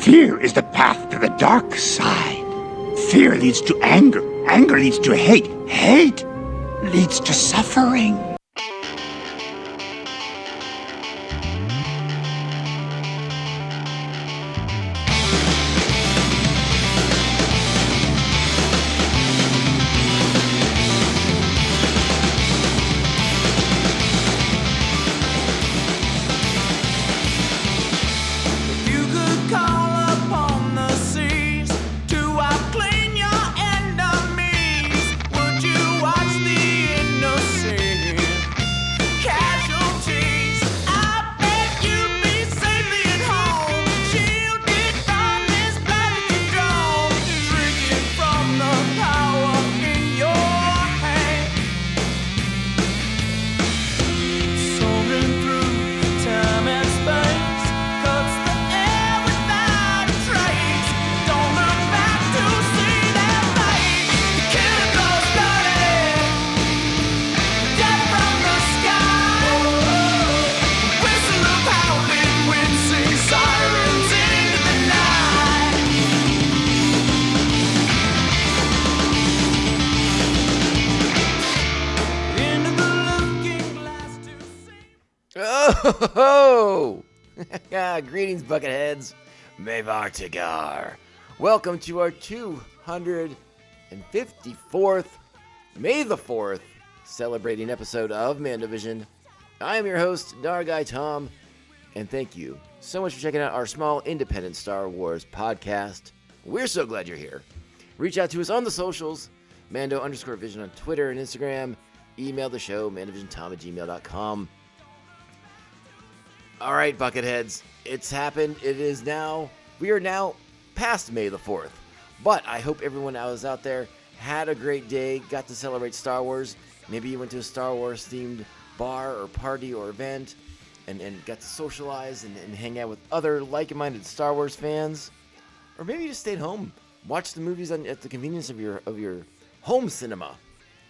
Fear is the path to the dark side. Fear leads to anger. Anger leads to hate. Hate leads to suffering. Oh! Greetings, Bucketheads. Mevar Tigar. Welcome to our 254th, May the 4th, celebrating episode of Mandovision. I am your host, Darguy Tom, and thank you so much for checking out our small independent Star Wars podcast. We're so glad you're here. Reach out to us on the socials, Mando_Vision on Twitter and Instagram. Email the show, mandovisiontom@gmail.com. All right, Bucketheads, it's happened. We are now past May the 4th. But I hope everyone else out there had a great day, got to celebrate Star Wars. Maybe you went to a Star Wars themed bar or party or event and got to socialize and hang out with other like-minded Star Wars fans. Or maybe you just stayed home, watched the movies at the convenience of your home cinema.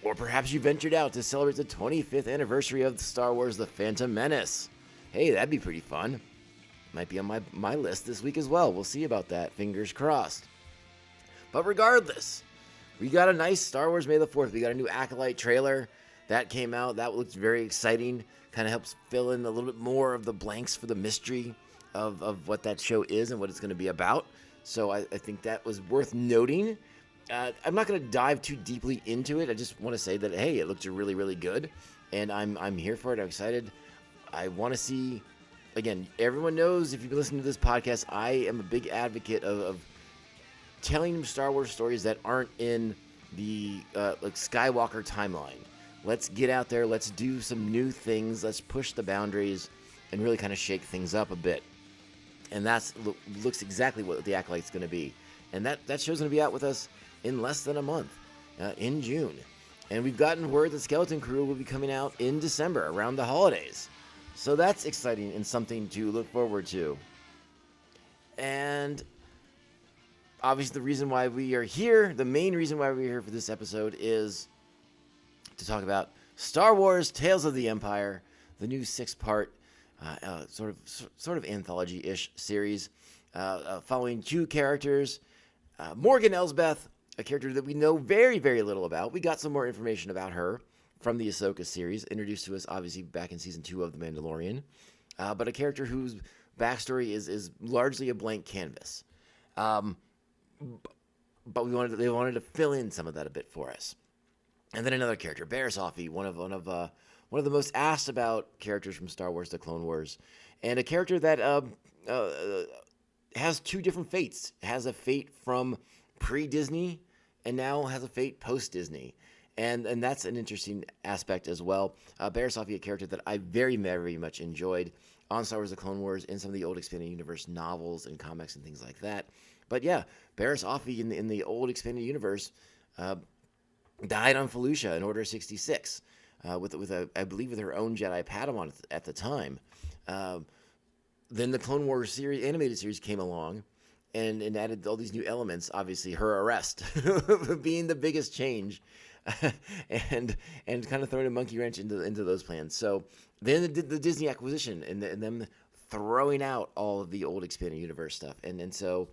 Or perhaps you ventured out to celebrate the 25th anniversary of Star Wars The Phantom Menace. Hey, that'd be pretty fun. Might be on my list this week as well. We'll see about that. Fingers crossed. But regardless, we got a nice Star Wars May the 4th. We got a new Acolyte trailer that came out. That looks very exciting. Kind of helps fill in a little bit more of the blanks for the mystery of what that show is and what it's going to be about. So I think that was worth noting. I'm not going to dive too deeply into it. I just want to say that, hey, it looks really, really good. And I'm here for it. I'm excited. I want to see, again, everyone knows if you've been listening to this podcast, I am a big advocate of telling Star Wars stories that aren't in the Skywalker timeline. Let's get out there. Let's do some new things. Let's push the boundaries and really kind of shake things up a bit. And looks exactly what the Acolyte's going to be. And that show's going to be out with us in less than a month, in June. And we've gotten word that Skeleton Crew will be coming out in December, around the holidays. So that's exciting and something to look forward to. And obviously the reason why we are here, the main reason why we're here for this episode is to talk about Star Wars Tales of the Empire, the new 6-part sort of anthology-ish series following two characters. Morgan Elsbeth, a character that we know very, very little about. We got some more information about her from the Ahsoka series, introduced to us obviously back in season 2 of The Mandalorian, but a character whose backstory is largely a blank canvas. But they wanted to fill in some of that a bit for us. And then another character, Bariss Offee, one of the most asked about characters from Star Wars: The Clone Wars, and a character that has two different fates. Has a fate from pre-Disney and now has a fate post-Disney. And that's an interesting aspect as well. Bariss Offee, a character that I very, very much enjoyed on Star Wars: The Clone Wars, in some of the old Expanded Universe novels and comics and things like that. But yeah, Bariss Offee in the old Expanded Universe died on Felucia in Order 66 with I believe with her own Jedi Padawan at the time. Then the Clone Wars series, animated series, came along and added all these new elements. Obviously, her arrest being the biggest change. and kind of throwing a monkey wrench into those plans. So then the Disney acquisition and them throwing out all of the old expanded universe stuff. And so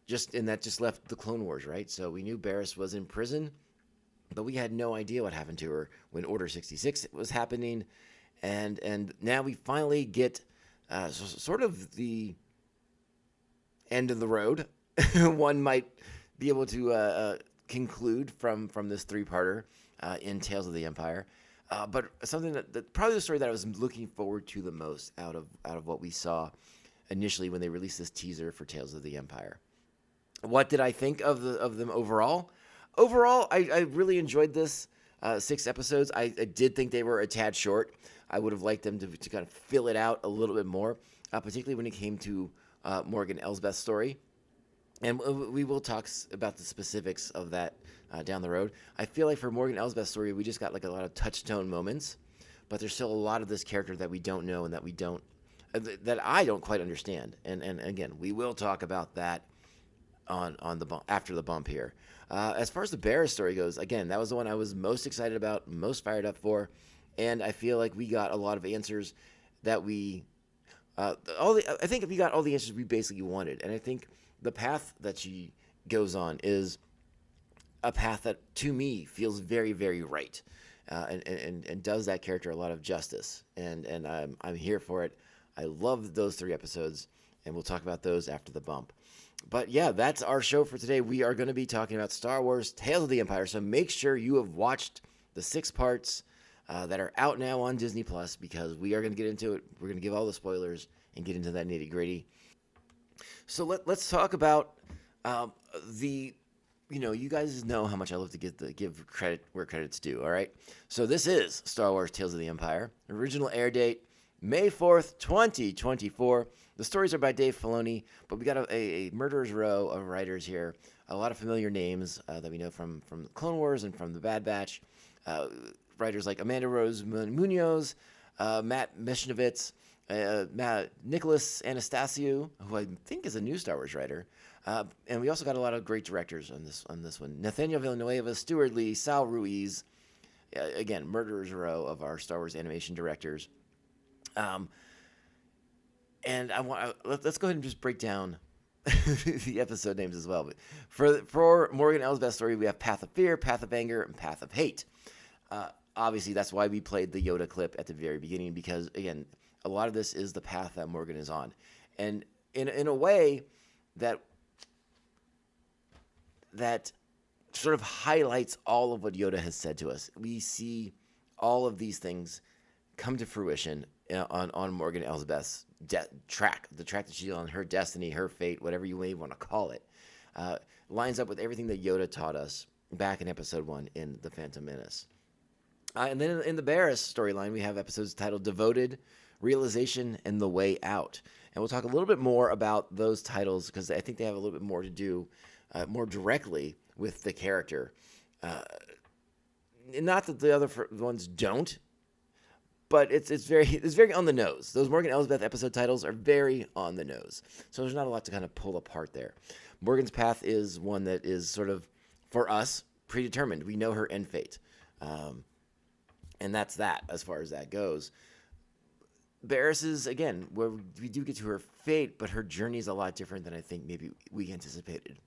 that just left the Clone Wars, right? So we knew Barriss was in prison, but we had no idea what happened to her when Order 66 was happening. And now we finally get sort of the end of the road. One might be able to conclude from this three-parter in Tales of the Empire. But something that probably the story that I was looking forward to the most out of what we saw initially when they released this teaser for Tales of the Empire. What did I think of them overall? Overall, I really enjoyed this 6 episodes. I did think they were a tad short. I would have liked them to kind of fill it out a little bit more, particularly when it came to Morgan Elsbeth's story. And we will talk about the specifics of that down the road. I feel like for Morgan Elsbeth's story, we just got like a lot of touchstone moments, but there's still a lot of this character that we don't know and that I don't quite understand. And again, we will talk about that on the bump, after the bump here. As far as the Bariss story goes, again, that was the one I was most excited about, most fired up for, and I feel like we got a lot of answers that I think we got all the answers we basically wanted, and I think the path that she goes on is a path that, to me, feels very, very right, and does that character a lot of justice, and I'm here for it. I love those 3 episodes, and we'll talk about those after the bump. But yeah, that's our show for today. We are going to be talking about Star Wars Tales of the Empire, so make sure you have watched the 6 parts that are out now on Disney Plus, because we are going to get into it. We're going to give all the spoilers and get into that nitty gritty. So let's talk about you guys know how much I love to give credit where credit's due. All right, so this is Star Wars Tales of the Empire. Original air date May 4th, 2024. The stories are by Dave Filoni, but we got a murderer's row of writers here. A lot of familiar names that we know from Clone Wars and from The Bad Batch. Writers like Amanda Rose Munoz, Matt Meshkovitz, Nicholas Anastasiou, who I think is a new Star Wars writer. And we also got a lot of great directors on this one. Nathaniel Villanueva, Stuart Lee, Sal Ruiz. Again, murderer's row of our Star Wars animation directors. And let's go ahead and just break down the episode names as well. But for Morgan Elsbeth's story, we have Path of Fear, Path of Anger, and Path of Hate. Obviously, that's why we played the Yoda clip at the very beginning, because, again, a lot of this is the path that Morgan is on. And in a way that sort of highlights all of what Yoda has said to us. We see all of these things come to fruition on Morgan Elsbeth's track, the track that she's on, her destiny, her fate, whatever you may want to call it, lines up with everything that Yoda taught us back in Episode 1 in The Phantom Menace. And then in the Bariss storyline, we have episodes titled Devoted, Realization, and The Way Out. And we'll talk a little bit more about those titles, because I think they have a little bit more to do more directly with the character. Not that the other ones don't, but it's very on the nose. Those Morgan Elsbeth episode titles are very on the nose. So there's not a lot to kind of pull apart there. Morgan's path is one that is sort of, for us, predetermined. We know her end fate. And that's that, as far as that goes. Barriss is, again, where we do get to her fate, but her journey is a lot different than I think maybe we anticipated.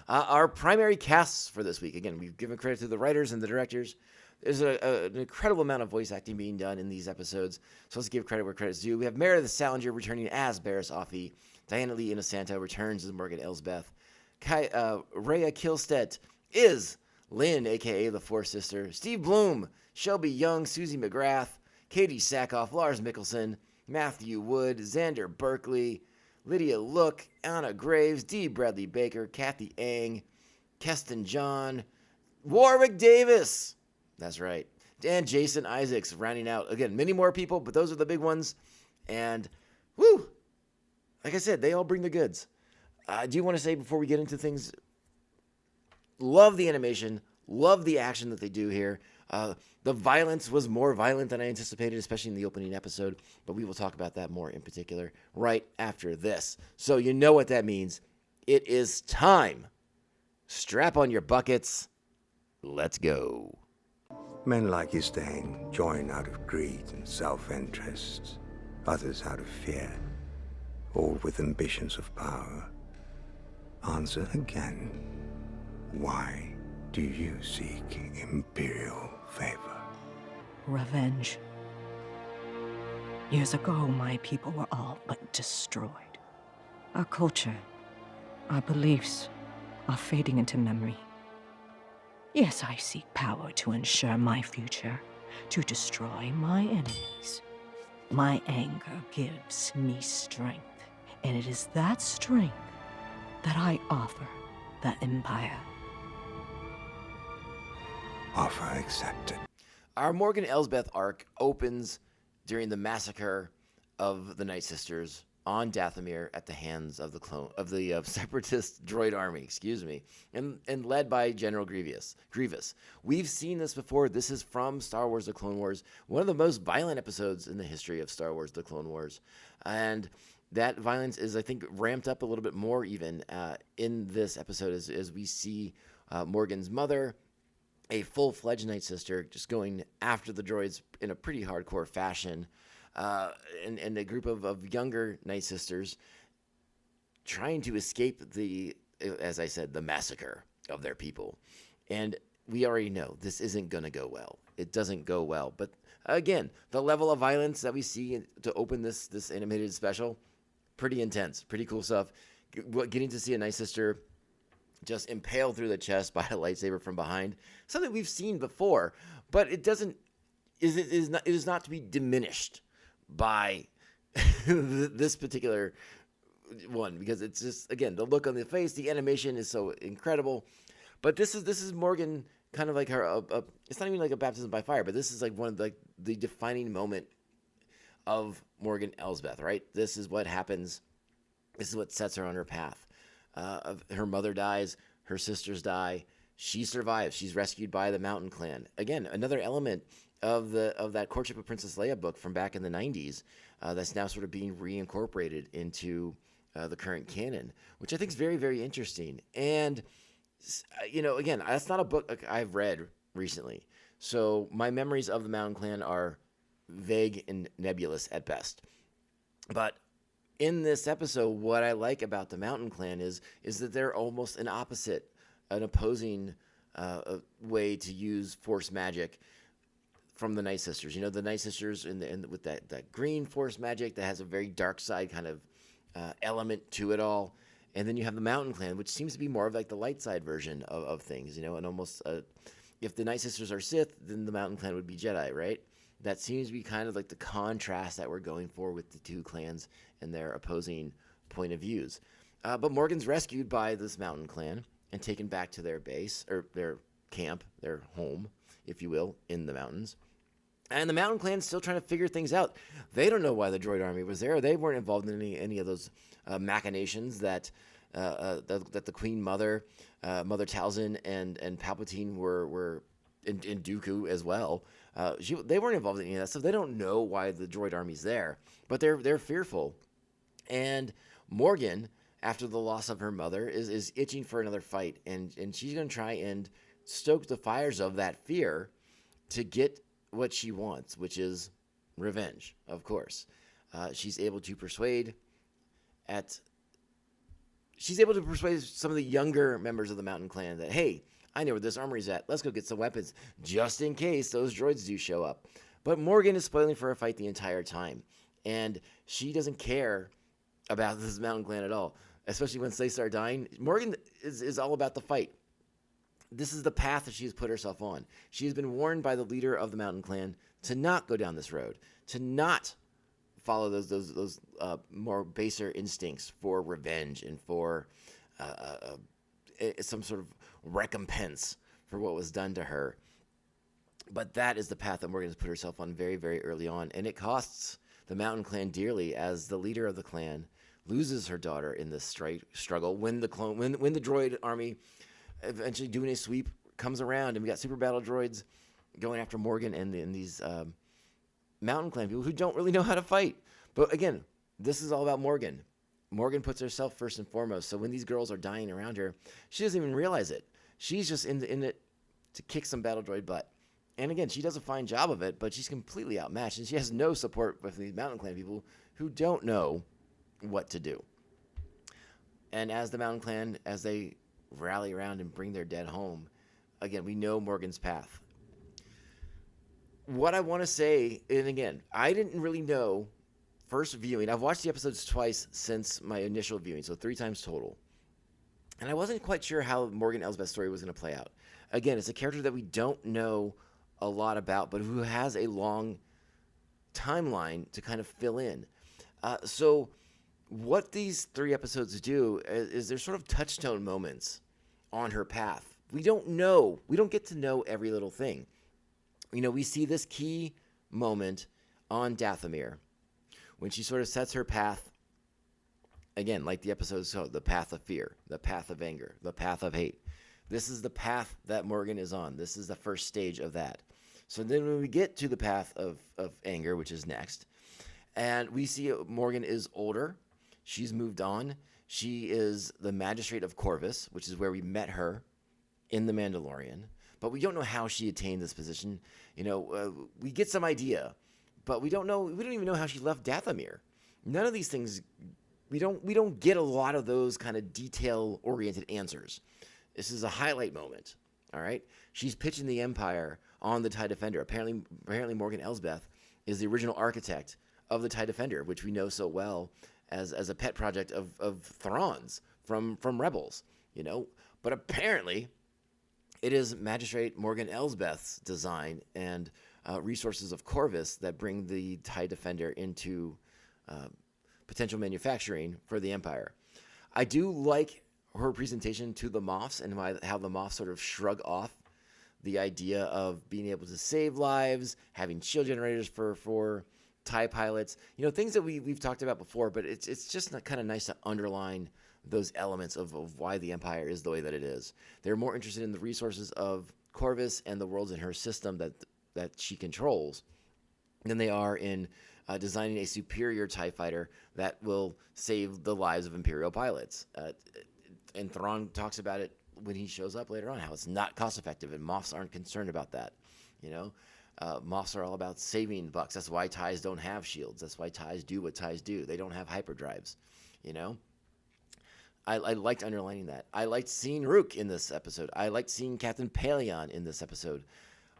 Our primary casts for this week, again, we've given credit to the writers and the directors. There's an incredible amount of voice acting being done in these episodes, so let's give credit where credit's due. We have Meredith Salinger returning as Bariss Offee. Diana Lee Inosanto returns as Morgan Elsbeth. Rhea Kihlstedt is Lynn, a.k.a. the Fourth Sister. Steve Bloom, Shelby Young, Susie McGrath, Katie Sackhoff, Lars Mikkelsen, Matthew Wood, Xander Berkeley, Lydia Look, Anna Graves, Dee Bradley Baker, Kathy Ang, Keston John, Warwick Davis. That's right. And Jason Isaacs rounding out. Again, many more people, but those are the big ones. And, woo! Like I said, they all bring the goods. I do want to say before we get into things, love the animation, love the action that they do here. The violence was more violent than I anticipated, especially in the opening episode, but we will talk about that more in particular right after this. So you know what that means. It is time. Strap on your buckets. Let's go. Men like Eustane join out of greed and self-interest. others out of fear, all with ambitions of power. Answer again. Why do you seek Imperial favor? Revenge. Years ago, my people were all but destroyed. Our culture, our beliefs, are fading into memory. Yes, I seek power to ensure my future, to destroy my enemies. My anger gives me strength, and it is that strength that I offer the Empire. Offer accepted. Our Morgan Elsbeth arc opens during the massacre of the Night Sisters on Dathomir at the hands of the separatist droid army, and led by General Grievous. We've seen this before. This is from Star Wars: The Clone Wars, one of the most violent episodes in the history of Star Wars: The Clone Wars, and that violence is, I think, ramped up a little bit more even in this episode as we see Morgan's mother, a full-fledged Night Sister, just going after the droids in a pretty hardcore fashion, and a group of younger Night Sisters trying to escape as I said, the massacre of their people. And we already know this isn't going to go well. It doesn't go well. But again, the level of violence that we see to open this animated special, pretty intense, pretty cool stuff. Getting to see a Night Sister just impaled through the chest by a lightsaber from behind, something we've seen before, but it is not to be diminished by this particular one, because it's just, again, the look on the face, the animation is so incredible. But this is Morgan, kind of like her. It's not even like a baptism by fire, but this is like one of the defining moment of Morgan Elsbeth. Right, this is what happens. This is what sets her on her path. Her mother dies, her sisters die. She survives. She's rescued by the Mountain Clan. Again, another element of that Courtship of Princess Leia book from back in the 90s that's now sort of being reincorporated into the current canon, which I think is very, very interesting. And, again, that's not a book I've read recently. So my memories of the Mountain Clan are vague and nebulous at best. But in this episode, what I like about the Mountain Clan is that they're almost an opposing way to use Force magic from the Night Sisters. The Night Sisters with that green Force magic that has a very dark side kind of element to it all. And then you have the Mountain Clan, which seems to be more of like the light side version of things, and almost if the Night Sisters are Sith, then the Mountain Clan would be Jedi, right? That seems to be kind of like the contrast that we're going for with the two clans and their opposing point of views. But Morgan's rescued by this Mountain Clan and taken back to their base, or their camp, their home, if you will, in the mountains. And the Mountain Clan's still trying to figure things out. They don't know why the droid army was there. They weren't involved in any of those machinations that the Queen Mother, Mother Talzin, and Palpatine were in Dooku as well. They weren't involved in any of that stuff. They don't know why the droid army's there, but they're fearful. And Morgan, after the loss of her mother, is itching for another fight, and she's going to try and stoke the fires of that fear to get what she wants, which is revenge, of course. She's able to persuade some of the younger members of the Mountain Clan that, hey, I know where this armory's at. Let's go get some weapons, just in case those droids do show up. But Morgan is spoiling for a fight the entire time, and she doesn't care about this Mountain Clan at all, especially once they start dying. Morgan is all about the fight. This is the path that she's put herself on. She has been warned by the leader of the Mountain Clan to not go down this road, to not follow those more baser instincts for revenge and for some sort of recompense for what was done to her. But that is the path that Morgan has put herself on very, very early on, and it costs the Mountain Clan dearly, as the leader of the clan loses her daughter in this struggle when the droid army, eventually doing a sweep, comes around, and we got super battle droids going after Morgan and these Mountain Clan people who don't really know how to fight. But again, this is all about Morgan. Morgan puts herself first and foremost. So when these girls are dying around her, she doesn't even realize it. She's just in it to kick some battle droid butt. And again, she does a fine job of it, but she's completely outmatched, and she has no support with these Mountain Clan people who don't know what to do. And as the Mountain Clan, as they rally around and bring their dead home, again, we know Morgan's path. What I want to say, and again, I didn't really know first viewing. I've watched the episodes twice since my initial viewing, so 3 times total. And I wasn't quite sure how Morgan Elsbeth's story was going to play out. Again, it's a character that we don't know a lot about, but who has a long timeline to kind of fill in. So what these 3 episodes do is they're sort of touchstone moments on her path. We don't know. We don't get to know every little thing. We see this key moment on Dathomir when she sort of sets her path, again, like the episode, so the path of fear, the path of anger, the path of hate. This is the path that Morgan is on. This is the first stage of that. So then when we get to the path of anger, which is next, and we see Morgan is older. She's moved on. She is the magistrate of Corvus, which is where we met her in The Mandalorian. But we don't know how she attained this position. We get some idea, but we don't know. We don't even know how she left Dathomir. None of these things. We don't get a lot of those kind of detail-oriented answers. This is a highlight moment. All right, she's pitching the Empire on the TIE Defender. Apparently Morgan Elsbeth is the original architect of the TIE Defender, which we know so well as a pet project of Thrawn's from Rebels. But apparently it is Magistrate Morgan Elsbeth's design and resources of Corvus that bring the TIE Defender into potential manufacturing for the Empire. I do like her presentation to the Moffs and how the Moffs sort of shrug off the idea of being able to save lives, having shield generators for TIE pilots, things that we've talked about before, but it's just kind of nice to underline those elements of why the Empire is the way that it is. They're more interested in the resources of Corvus and the worlds in her system that she controls than they are in designing a superior TIE fighter that will save the lives of Imperial pilots. And Thrawn talks about it when he shows up later on, how it's not cost effective, and Moffs aren't concerned about that. Moffs are all about saving bucks. That's why TIEs don't have shields. That's why TIEs do what TIEs do. They don't have hyperdrives. I liked underlining that. I liked seeing Rook in this episode. I liked seeing Captain Paleon in this episode.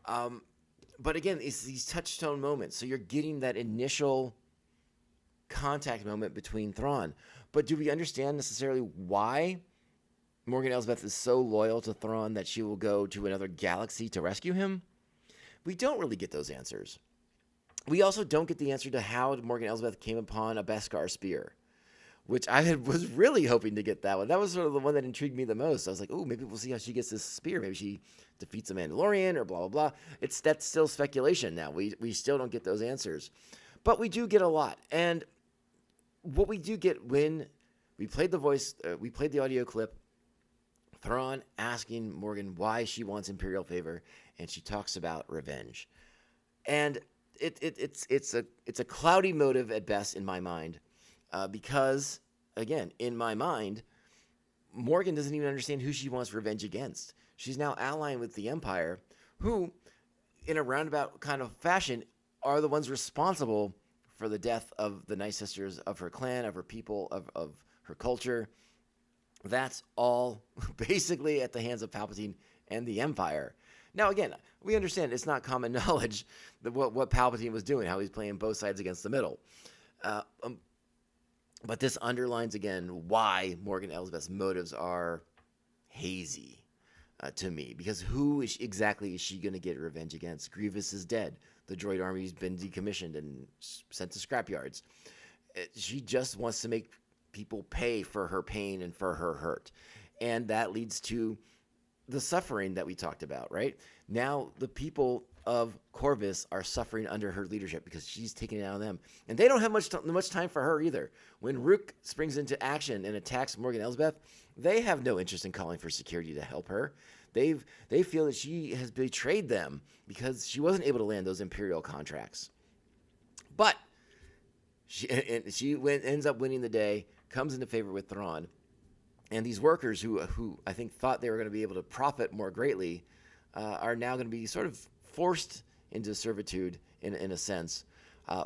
But again, it's these touchstone moments. So you're getting that initial contact moment between Thrawn. But do we understand necessarily why Morgan Elsbeth is so loyal to Thrawn that she will go to another galaxy to rescue him? We don't really get those answers. We also don't get the answer to how Morgan Elsbeth came upon a Beskar spear, which I was really hoping to get that one. That was sort of the one that intrigued me the most. I was like, oh, maybe we'll see how she gets this spear. Maybe she defeats a Mandalorian or blah, blah, blah. That's still speculation now. We still don't get those answers. But we do get a lot. And what we do get when we played the audio clip, Thrawn asking Morgan why she wants Imperial favor, and she talks about revenge. And it's a cloudy motive at best in my mind. Because, again, in my mind, Morgan doesn't even understand who she wants revenge against. She's now allying with the Empire, who, in a roundabout kind of fashion, are the ones responsible for the death of the Night Sisters, of her clan, of her people, of her culture. That's all basically at the hands of Palpatine and the Empire. Now, again, we understand it's not common knowledge that what Palpatine was doing, how he's playing both sides against the middle. But this underlines, again, why Morgan Elsbeth's motives are hazy to me. Because who exactly is she going to get revenge against? Grievous is dead. The droid army's been decommissioned and sent to scrapyards. She just wants to make people pay for her pain and for her hurt. And that leads to the suffering that we talked about, right? Now the people of Corvus are suffering under her leadership because she's taking it out on them. And they don't have much time for her either. When Rook springs into action and attacks Morgan Elsbeth, they have no interest in calling for security to help her. They feel that she has betrayed them because she wasn't able to land those Imperial contracts. But she ends up winning the day, comes into favor with Thrawn. And these workers who I think thought they were going to be able to profit more greatly are now going to be sort of forced into servitude in a sense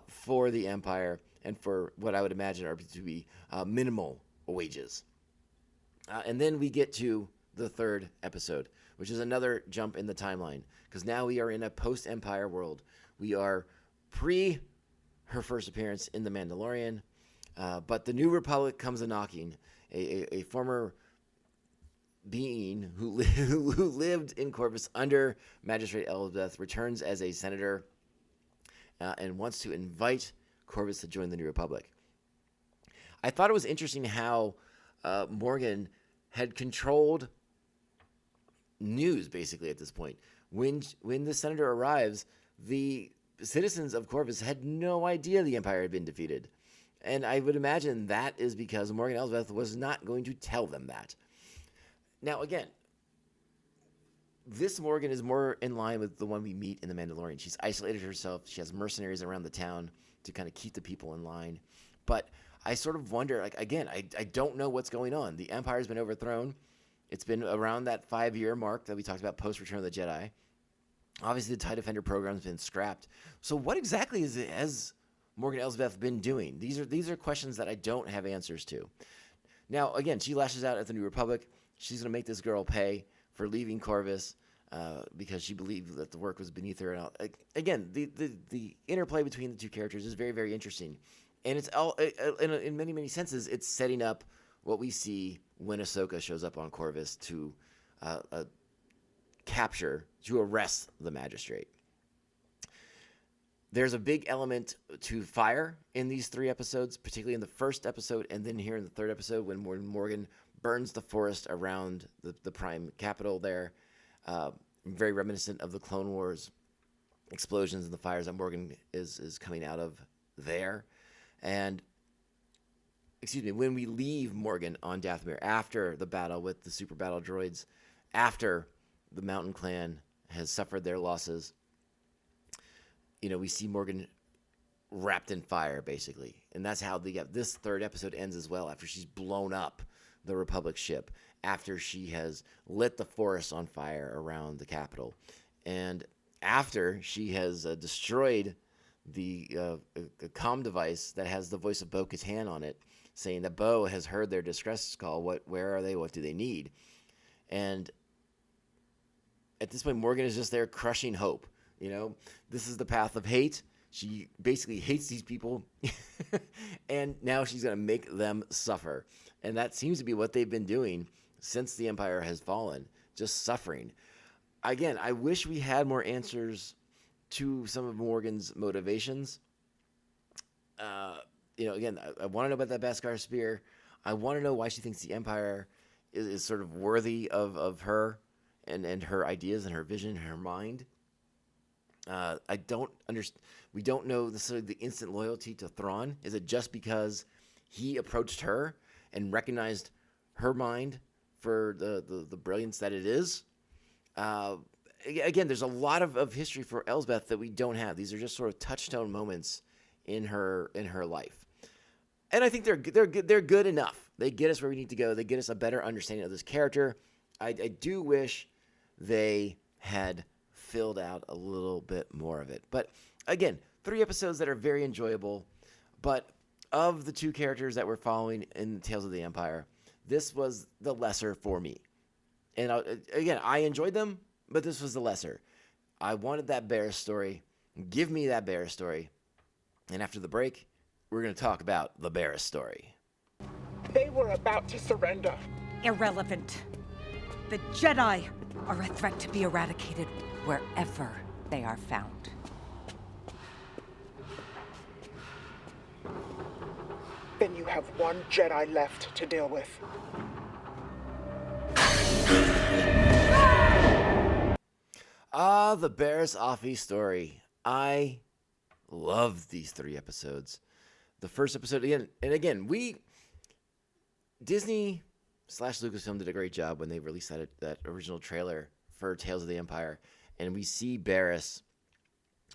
for the Empire and for what I would imagine are to be minimal wages. And then we get to the third episode, which is another jump in the timeline, because now we are in a post-Empire world. We are pre her first appearance in The Mandalorian, but the New Republic comes a-knocking. A former being who lived in Corvus under Magistrate Elsbeth returns as a senator and wants to invite Corvus to join the New Republic. I thought it was interesting how Morgan had controlled news basically at this point. When the senator arrives, the citizens of Corvus had no idea the Empire had been defeated. And I would imagine that is because Morgan Elsbeth was not going to tell them that. Now, again, this Morgan is more in line with the one we meet in The Mandalorian. She's isolated herself. She has mercenaries around the town to kind of keep the people in line. But I sort of wonder, like, again, I don't know what's going on. The Empire's been overthrown. It's been around that 5-year mark that we talked about post-Return of the Jedi. Obviously, the TIE Defender program's been scrapped. So what exactly has Morgan Elsbeth been doing? These are questions that I don't have answers to. Now, again, she lashes out at the New Republic. She's going to make this girl pay for leaving Corvus because she believed that the work was beneath her. And again, the interplay between the two characters is very, very interesting. And it's all in many, many senses, it's setting up what we see when Ahsoka shows up on Corvus to arrest the magistrate. There's a big element to fire in these 3 episodes, particularly in the first episode and then here in the third episode when Morgan burns the forest around the prime capital there. Very reminiscent of the Clone Wars explosions and the fires that Morgan is coming out of there. And, when we leave Morgan on Dathomir after the battle with the super battle droids, after the Mountain Clan has suffered their losses, we see Morgan wrapped in fire, basically. And that's how this third episode ends as well, after she's blown up the Republic ship, after she has lit the forest on fire around the capital, and after she has destroyed the comm device that has the voice of Bo-Katan on it, saying that Bo has heard their distress call. Where are they? What do they need? And at this point, Morgan is just there crushing hope. This is the path of hate. She basically hates these people, and now she's going to make them suffer. And that seems to be what they've been doing since the Empire has fallen, just suffering. Again, I wish we had more answers to some of Morgan's motivations. Again, I want to know about that Beskar spear. I want to know why she thinks the Empire is sort of worthy of her and her ideas and her vision and her mind. I don't understand. We don't know necessarily the instant loyalty to Thrawn. Is it just because he approached her and recognized her mind for the brilliance that it is? Again, there's a lot of history for Elsbeth that we don't have. These are just sort of touchstone moments in her life, and I think they're good enough. They get us where we need to go. They get us a better understanding of this character. I do wish they had filled out a little bit more of it. But again, 3 episodes that are very enjoyable. But of the 2 characters that we're following in Tales of the Empire, this was the lesser for me. And again, I enjoyed them, but this was the lesser. I wanted that Bariss story. Give me that Bariss story. And after the break, we're going to talk about the Bariss story. They were about to surrender. Irrelevant. The Jedi are a threat to be eradicated wherever they are found. Then you have one Jedi left to deal with. The Bariss Offee story. I love these 3 episodes. The first episode, again, Disney / Lucasfilm did a great job when they released that original trailer for Tales of the Empire, and we see Bariss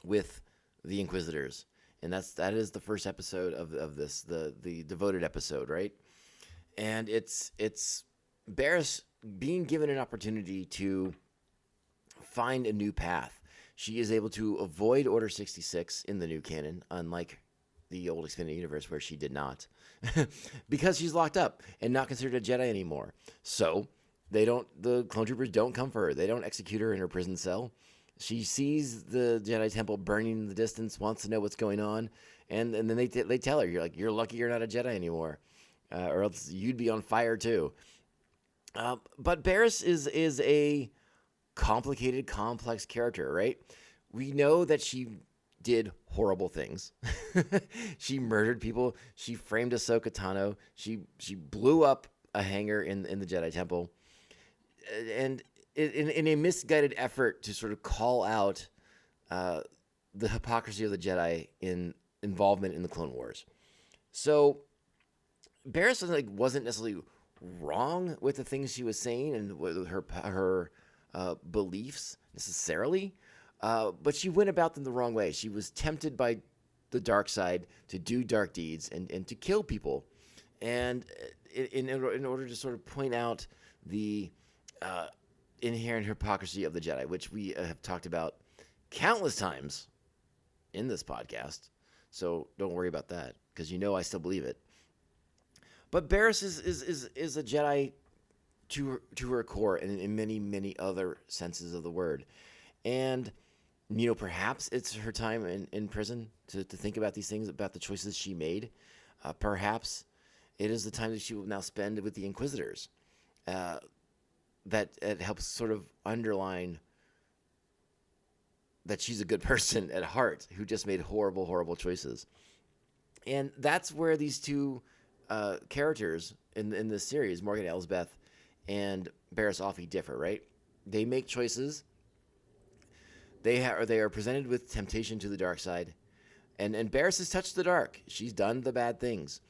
with the Inquisitors, and that is the first episode of this, the devoted episode, right? And it's Bariss being given an opportunity to find a new path. She is able to avoid Order 66 in the new canon, unlike the old Extended Universe where she did not, because she's locked up and not considered a Jedi anymore. So the clone troopers don't come for her. They don't execute her in her prison cell. She sees the Jedi Temple burning in the distance, wants to know what's going on, and then they tell her, you're lucky you're not a Jedi anymore, or else you'd be on fire too. But Barriss is a complicated, complex character, right? We know that she did horrible things. She murdered people. She framed Ahsoka Tano. She blew up a hangar in the Jedi Temple, and in a misguided effort to sort of call out the hypocrisy of the Jedi in involvement in the Clone Wars. So Barriss wasn't necessarily wrong with the things she was saying and with her beliefs necessarily, but she went about them the wrong way. She was tempted by the dark side to do dark deeds and to kill people, and in order to sort of point out the inherent hypocrisy of the Jedi, which we have talked about countless times in this podcast. So don't worry about that, because I still believe it. But Barriss is a Jedi to her core, and in many, many other senses of the word. And perhaps it's her time in prison to think about these things, about the choices she made. Perhaps it is the time that she will now spend with the Inquisitors. That it helps sort of underline that she's a good person at heart who just made horrible, horrible choices. And that's where these two characters in this series, Morgan Elsbeth and Bariss Offee, differ, right? They make choices. They are presented with temptation to the dark side. And Barriss has touched the dark. She's done the bad things.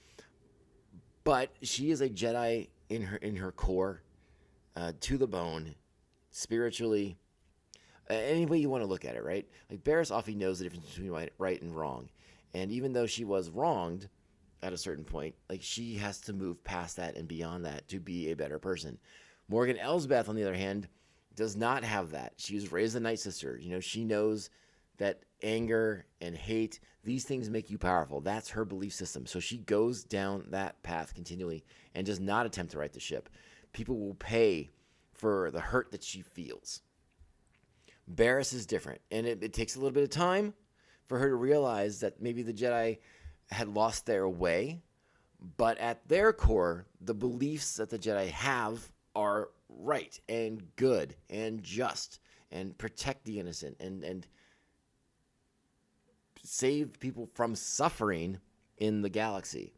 But she is a Jedi in her core, to the bone, spiritually, any way you want to look at it, right? Like Bariss Offee knows the difference between right and wrong, and even though she was wronged at a certain point, she has to move past that and beyond that to be a better person. Morgan Elsbeth, on the other hand, does not have that. She was raised a Night Sister. She knows that anger and hate, these things make you powerful. That's her belief system. So she goes down that path continually and does not attempt to right the ship. People will pay for the hurt that she feels. Barriss is different, and it takes a little bit of time for her to realize that maybe the Jedi had lost their way, but at their core, the beliefs that the Jedi have are right and good and just and protect the innocent and save people from suffering in the galaxy.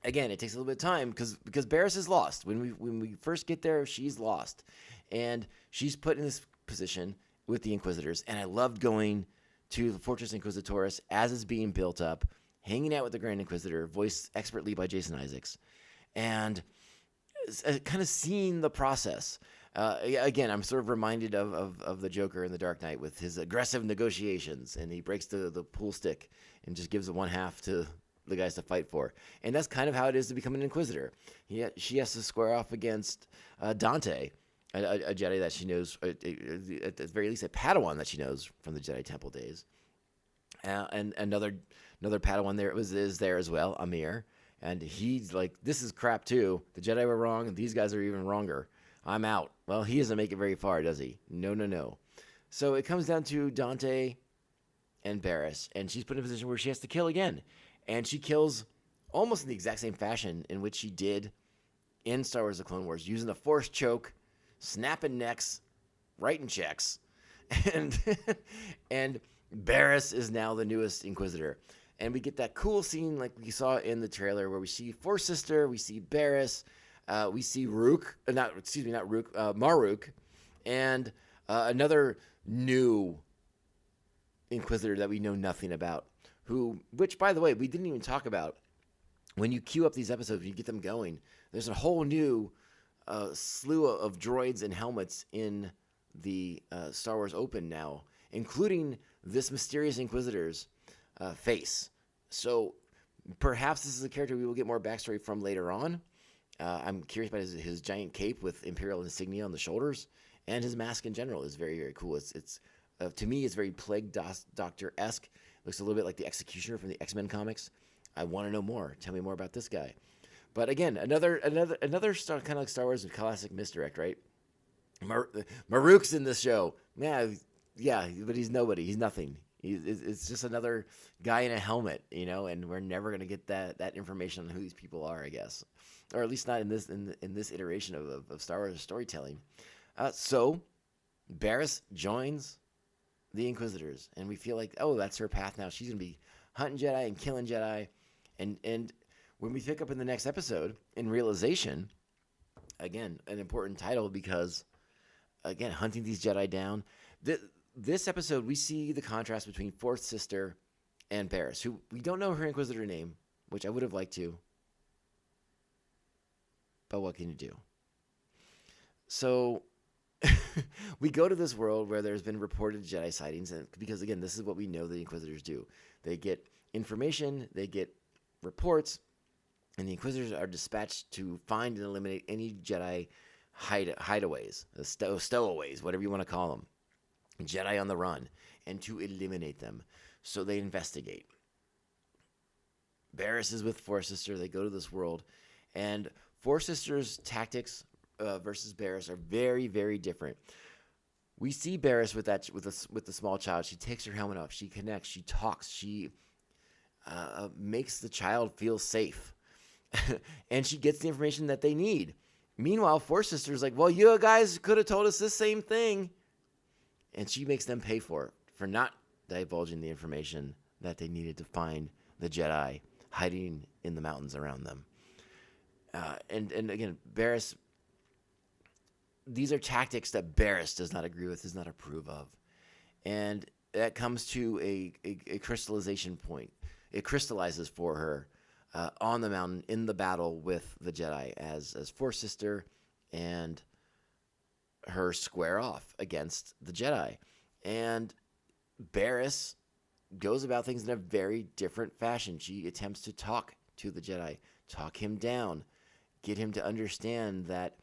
Again, it takes a little bit of time because Barriss is lost. When we first get there, she's lost, and she's put in this position with the Inquisitors. And I loved going to the Fortress Inquisitoris as it's being built up, hanging out with the Grand Inquisitor, voiced expertly by Jason Isaacs, and kind of seeing the process. Again, I'm sort of reminded of the Joker in The Dark Knight with his aggressive negotiations, and he breaks the pool stick and just gives it one half to the guys to fight for. And that's kind of how it is to become an Inquisitor. She has to square off against Dante, a Jedi that she knows, at the very least a Padawan that she knows from the Jedi Temple days. And another Padawan is there as well, Amir. And he's like, this is crap too. The Jedi were wrong, and these guys are even wronger. I'm out. Well, he doesn't make it very far, does he? No. So it comes down to Dante and Barriss, and she's put in a position where she has to kill again. And she kills almost in the exact same fashion in which she did in Star Wars The Clone Wars, using the Force choke, snapping necks, writing checks. And Barriss is now the newest Inquisitor. And we get that cool scene like we saw in the trailer where we see Force Sister, we see Barriss, we see Maruk, and another new Inquisitor that we know nothing about. Which, by the way, we didn't even talk about. When you queue up these episodes, you get them going, there's a whole new slew of droids and helmets in the Star Wars Open now, including this mysterious Inquisitor's face. So perhaps this is a character we will get more backstory from later on. I'm curious about his giant cape with Imperial insignia on the shoulders, and his mask in general is very, very cool. It's To me, it's very Plague Doctor-esque. Looks a little bit like the Executioner from the X-Men comics. I want to know more. Tell me more about this guy. But again, another kind of like Star Wars classic misdirect, right? Maruk's in this show. Yeah, but he's nobody. He's nothing. It's just another guy in a helmet, and we're never gonna get that information on who these people are, I guess, or at least not in this iteration of Star Wars storytelling. So Bariss joins the Inquisitors, and we feel like, oh, that's her path now. She's gonna be hunting Jedi and killing Jedi, and when we pick up in the next episode in Realization, again, an important title because, again, hunting these Jedi down. This episode, we see the contrast between Fourth Sister and Bariss, who we don't know her Inquisitor name, which I would have liked to, but what can you do? So we go to this world where there's been reported Jedi sightings, and because, again, this is what we know the Inquisitors do. They get information, they get reports, and the Inquisitors are dispatched to find and eliminate any Jedi hideaways, stowaways, whatever you want to call them, Jedi on the run, and to eliminate them. So they investigate. Bariss is with Four Sister. They go to this world, and Four Sisters' tactics versus Bariss are very, very different. We see Bariss with the small child. She takes her helmet off. She connects. She talks. She makes the child feel safe. And she gets the information that they need. Meanwhile, Four Sisters like, well, you guys could have told us this same thing. And she makes them pay for it, for not divulging the information that they needed to find the Jedi hiding in the mountains around them. And again, Bariss, these are tactics that Bariss does not agree with, does not approve of. And that comes to a crystallization point. It crystallizes for her on the mountain in the battle with the Jedi as Four Sister and her square off against the Jedi. And Bariss goes about things in a very different fashion. She attempts to talk to the Jedi, talk him down, get him to understand that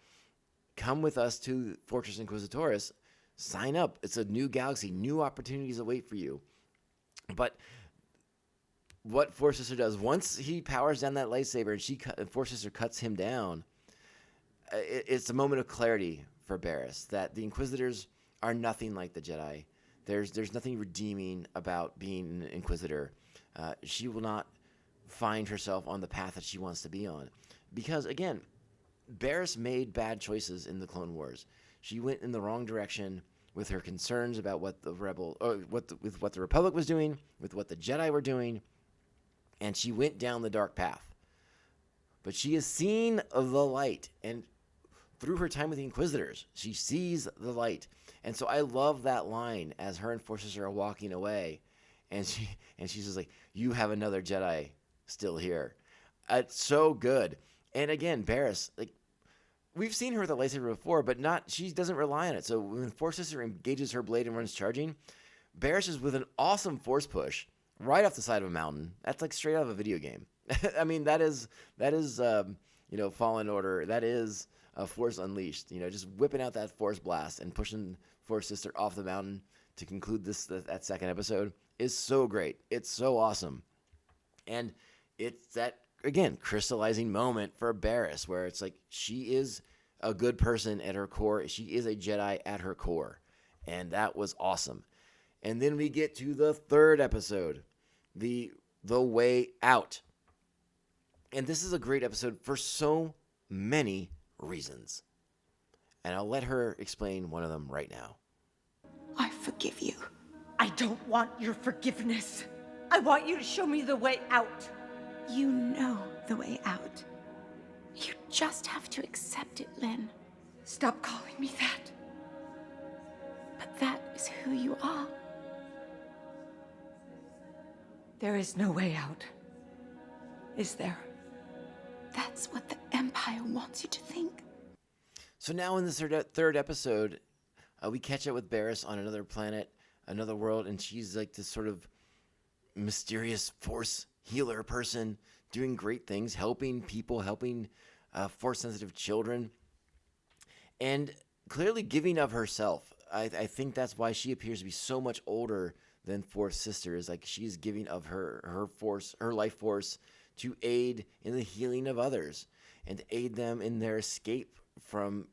come with us to Fortress Inquisitoris, sign up. It's a new galaxy, new opportunities await for you. But what Four Sister does, once he powers down that lightsaber and Four Sister cuts him down, it's a moment of clarity for Bariss that the Inquisitors are nothing like the Jedi. There's nothing redeeming about being an Inquisitor. She will not find herself on the path that she wants to be on. Because, again, Bariss made bad choices in the Clone Wars. She went in the wrong direction with her concerns about what the what the Republic was doing, with what the Jedi were doing, and she went down the dark path. But she has seen the light, and through her time with the Inquisitors, she sees the light. And so I love that line as her and Four Sister are walking away, and she's just like, "You have another Jedi still here." It's so good. And again, Bariss, like, we've seen her with a lightsaber before, but she doesn't rely on it. So when Four Sister engages her blade and runs charging, Bariss is with an awesome force push right off the side of a mountain. That's like straight out of a video game. I mean, that is Fallen Order. That is Force Unleashed. Just whipping out that force blast and pushing Four Sister off the mountain to conclude that second episode is so great. It's so awesome. And it's that, again, crystallizing moment for Bariss, where it's like she is a good person at her core. She is a Jedi at her core. And that was awesome. And then we get to the third episode, the Way Out. And this is a great episode for so many reasons. And I'll let her explain one of them right now. I forgive you. I don't want your forgiveness. I want you to show me the way out. You know the way out. You just have to accept it, Lynn. Stop calling me that. But that is who you are. There is no way out. Is there? That's what the Empire wants you to think. So now in this third episode, we catch up with Bariss on another planet, another world, and she's like this sort of mysterious force healer person doing great things, helping people, helping force-sensitive children, and clearly giving of herself. I think that's why she appears to be so much older than Fourth Sister. Is like she's giving of her force, her life force, to aid in the healing of others and to aid them in their escape from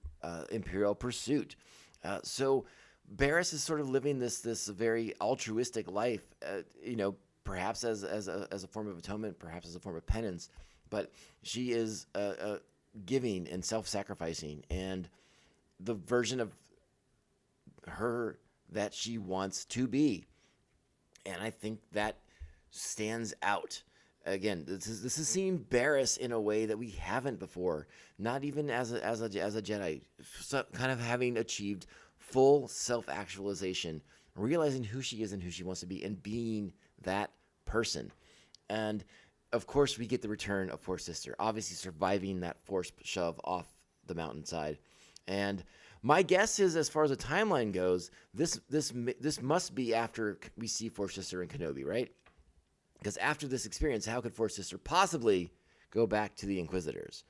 Imperial pursuit. So Barriss is sort of living this very altruistic life, perhaps as a form of atonement, perhaps as a form of penance, but she is giving and self-sacrificing, and the version of her that she wants to be. And I think that stands out. Again, this is seeing Barriss in a way that we haven't before. Not even as a Jedi, so kind of having achieved full self-actualization, realizing who she is and who she wants to be, and being that person. And of course, we get the return of Fourth Sister, obviously surviving that force shove off the mountainside. And my guess is, as far as the timeline goes, this must be after we see Fourth Sister and Kenobi, right? Because after this experience, how could Fourth Sister possibly go back to the Inquisitors?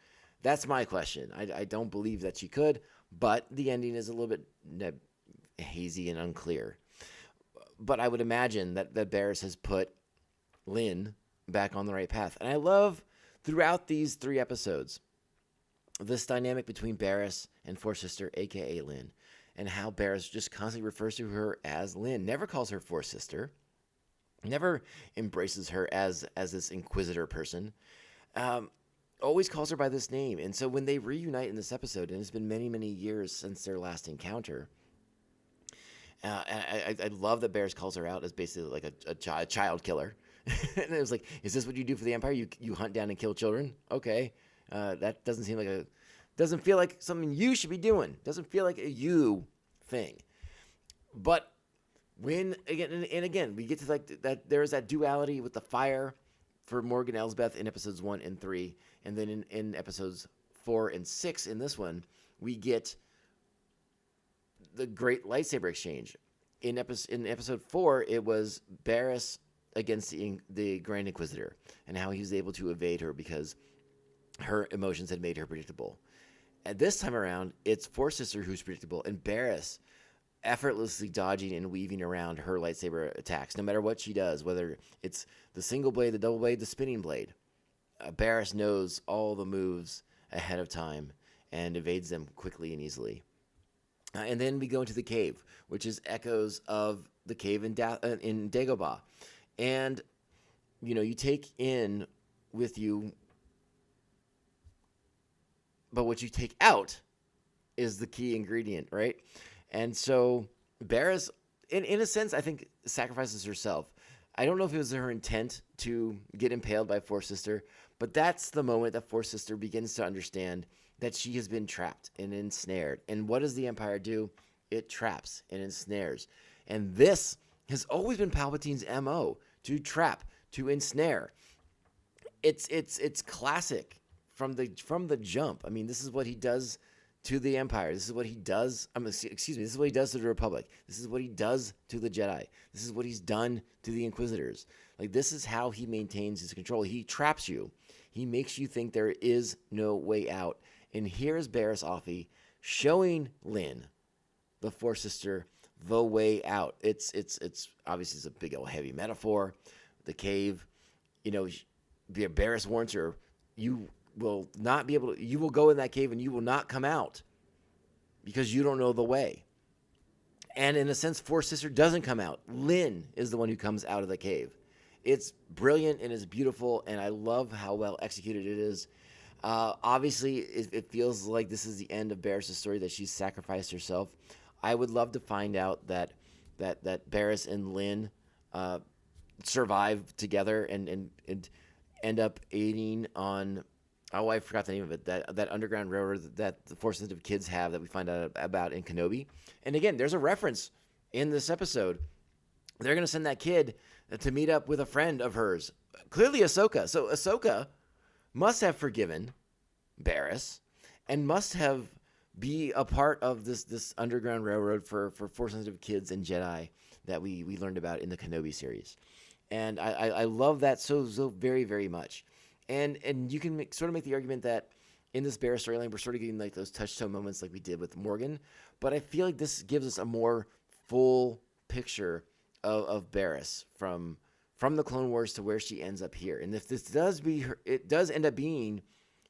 That's my question. I don't believe that she could, but the ending is a little bit hazy and unclear. But I would imagine that Barriss has put Lynn back on the right path. And I love, throughout these 3 episodes, this dynamic between Barriss and Fourth Sister, a.k.a. Lynn, and how Barriss just constantly refers to her as Lynn, never calls her Fourth Sister, never embraces her as this Inquisitor person, always calls her by this name. And so when they reunite in this episode, and it's been many, many years since their last encounter, I love that Barriss calls her out as basically like a child killer. And it was like, is this what you do for the Empire? You hunt down and kill children? Okay. That doesn't feel like something you should be doing. Doesn't feel like a you thing. But when again we get to like that, there is that duality with the fire for Morgan Elsbeth in episodes 1 and 3, and then in episodes 4 and 6 in this one we get the great lightsaber exchange. In episode 4, it was Barriss against the Grand Inquisitor, and how he was able to evade her because her emotions had made her predictable. And this time around, it's Fourth Sister who's predictable, and Barriss effortlessly dodging and weaving around her lightsaber attacks, no matter what she does, whether it's the single blade, the double blade, the spinning blade. Barriss knows all the moves ahead of time and evades them quickly and easily. And then we go into the cave, which is echoes of the cave in Dagobah. And, you take in with you, but what you take out is the key ingredient, right? And so Barriss, in a sense, I think sacrifices herself. I don't know if it was her intent to get impaled by Fourth Sister, but that's the moment that Fourth Sister begins to understand that she has been trapped and ensnared. And what does the Empire do? It traps and ensnares. And this has always been Palpatine's MO, to trap, to ensnare. It's classic from the jump. I mean, this is what he does to the Empire. This is what he does. This is what he does to the Republic. This is what he does to the Jedi. This is what he's done to the Inquisitors. Like, this is how he maintains his control. He traps you. He makes you think there is no way out. And here's Bariss Offee showing Lynn, the Fourth Sister, the way out. It's obviously it's a big old heavy metaphor. The cave, Barriss warns her, you will not be able to, you will go in that cave and you will not come out because you don't know the way. And in a sense, Fourth Sister doesn't come out. Lynn is the one who comes out of the cave. It's brilliant and it's beautiful, and I love how well executed it is. Obviously, it feels like this is the end of Barriss' story, that she's sacrificed herself. I would love to find out that Barriss and Lynn survive together and end up aiding on, I forgot the name of it, that underground railroad that the Force-sensitive kids have that we find out about in Kenobi. And again, there's a reference in this episode. They're going to send that kid to meet up with a friend of hers, clearly Ahsoka. So Ahsoka must have forgiven Barriss and must have be a part of this underground railroad for Force-sensitive kids and Jedi that we learned about in the Kenobi series. And I love that so very, very much. And you can sort of make the argument that in this Barriss storyline, we're sort of getting like those touchstone moments like we did with Morgan, but I feel like this gives us a more full picture of Barriss from the Clone Wars to where she ends up here. And if this it does end up being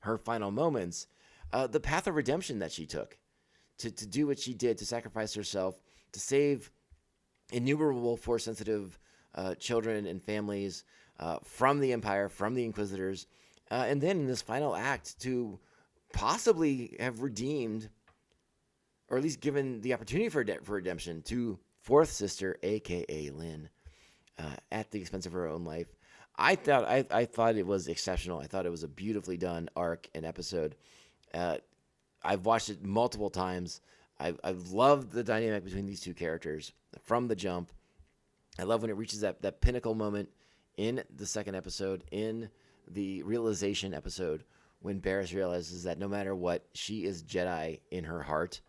her final moments, the path of redemption that she took to do what she did, to sacrifice herself, to save innumerable Force-sensitive children and families from the Empire, from the Inquisitors, and then in this final act to possibly have redeemed, or at least given the opportunity for redemption to fourth sister, a.k.a. Lynn, at the expense of her own life. I thought it was exceptional. I thought it was a beautifully done arc and episode. I've watched it multiple times. I've loved the dynamic between these two characters from the jump. I love when it reaches that pinnacle moment in the second episode, in the realization episode, when Barriss realizes that no matter what, she is Jedi in her heart.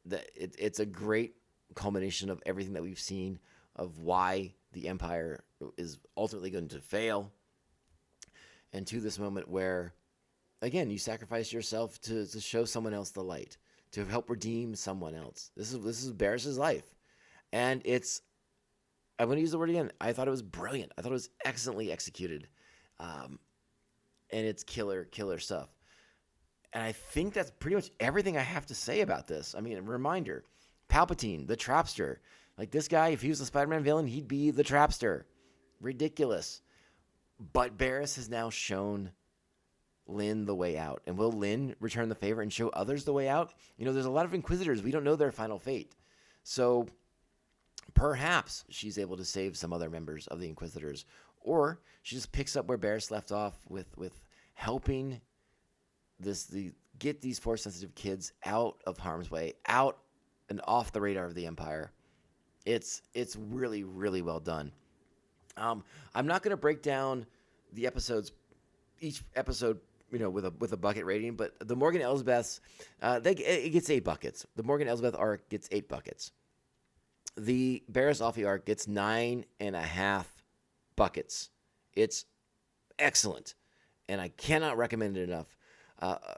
It's a great culmination of everything that we've seen of why the Empire is ultimately going to fail. And to this moment where, again, you sacrifice yourself to show someone else the light, to help redeem someone else. This is Barriss's life. And I'm going to use the word again. I thought it was brilliant. I thought it was excellently executed. And it's killer stuff. And I think that's pretty much everything I have to say about this. I mean, a reminder, Palpatine, the Trapster. Like, this guy, if he was a Spider-Man villain, he'd be the Trapster. Ridiculous. But Barriss has now shown Lynn the way out. And will Lynn return the favor and show others the way out? You know, there's a lot of Inquisitors. We don't know their final fate. So perhaps she's able to save some other members of the Inquisitors. Or she just picks up where Barriss left off with helping get these Force-sensitive kids out of harm's way, out and off the radar of the Empire. It's really, really well done. I'm not going to break down the episodes, each episode, with a bucket rating, but the Morgan Elsbeths, it gets 8 buckets. The Morgan Elsbeth arc gets 8 buckets. The Bariss Offee arc gets 9.5 buckets. It's excellent, and I cannot recommend it enough.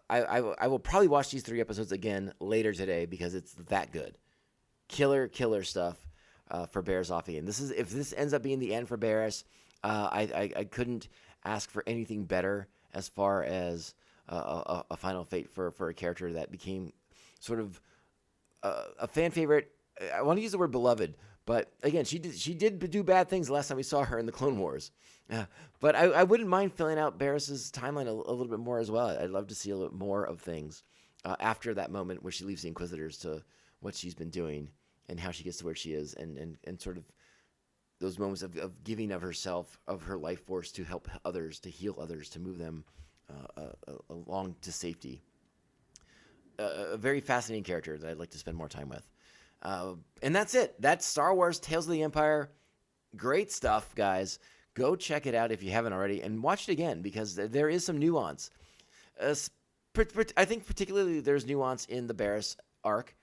I will probably watch these 3 episodes again later today because it's that good. Killer stuff for Bariss Offee. And if this ends up being the end for Barriss, I couldn't ask for anything better as far as a final fate for a character that became sort of a fan favorite. I want to use the word beloved, but again, she did do bad things the last time we saw her in the Clone Wars. But I wouldn't mind filling out Barriss's timeline a little bit more as well. I'd love to see a little bit more of things after that moment where she leaves the Inquisitors to what she's been doing and how she gets to where she is, and sort of those moments of giving of herself, of her life force to help others, to heal others, to move them along to safety. A very fascinating character that I'd like to spend more time with. And that's it. That's Star Wars Tales of the Empire. Great stuff, guys. Go check it out if you haven't already, and watch it again because there is some nuance. I think particularly there's nuance in the Barriss arc,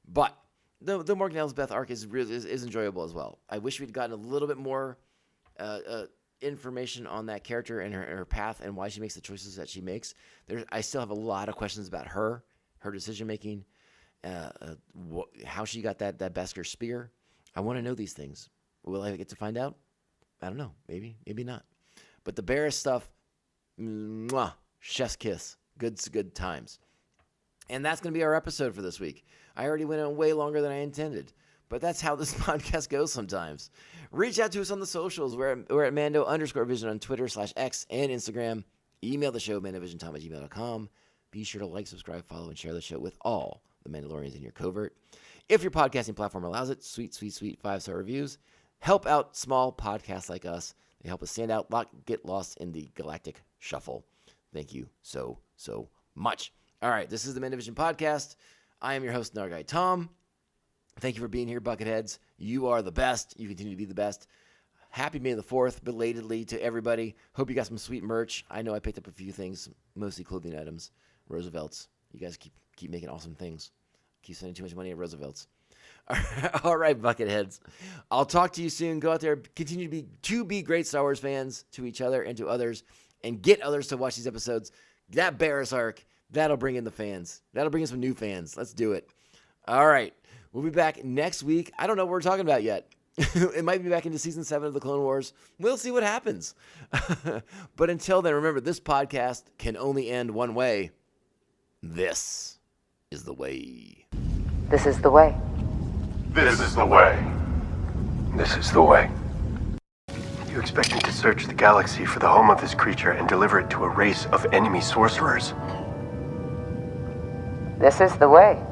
but the Morgan Elsbeth arc is enjoyable as well. I wish we'd gotten a little bit more information on that character and her path and why she makes the choices that she makes. I still have a lot of questions about her decision making, how she got that Beskar spear. I want to know these things. Will I get to find out? I don't know. Maybe not. But the Barriss stuff, mwah, chef's kiss. Good times. And that's going to be our episode for this week. I already went on way longer than I intended, but that's how this podcast goes sometimes. Reach out to us on the socials. We're at Mando_Vision on Twitter /X and Instagram. Email the show, mandovisiontime@gmail.com. Be sure to like, subscribe, follow, and share the show with all the Mandalorians in your covert. If your podcasting platform allows it, sweet 5-star reviews. Help out small podcasts like us. They help us stand out, get lost in the galactic shuffle. Thank you so much. All right, this is the Mandovision Podcast. I am your host, Nargai Tom. Thank you for being here, Bucketheads. You are the best. You continue to be the best. Happy May the 4th, belatedly, to everybody. Hope you got some sweet merch. I know I picked up a few things, mostly clothing items. Roosevelt's. You guys keep making awesome things. Keep spending too much money at Roosevelt's. All right, Bucketheads. I'll talk to you soon. Go out there, continue to be great Star Wars fans to each other and to others, and get others to watch these episodes. That Bariss arc, that'll bring in the fans. That'll bring in some new fans. Let's do it. All right. We'll be back next week. I don't know what we're talking about yet. It might be back into season 7 of the Clone Wars. We'll see what happens. But until then, remember, this podcast can only end one way. This is the way. This is the way. This is the way. This is the way. You expect me to search the galaxy for the home of this creature and deliver it to a race of enemy sorcerers? This is the way.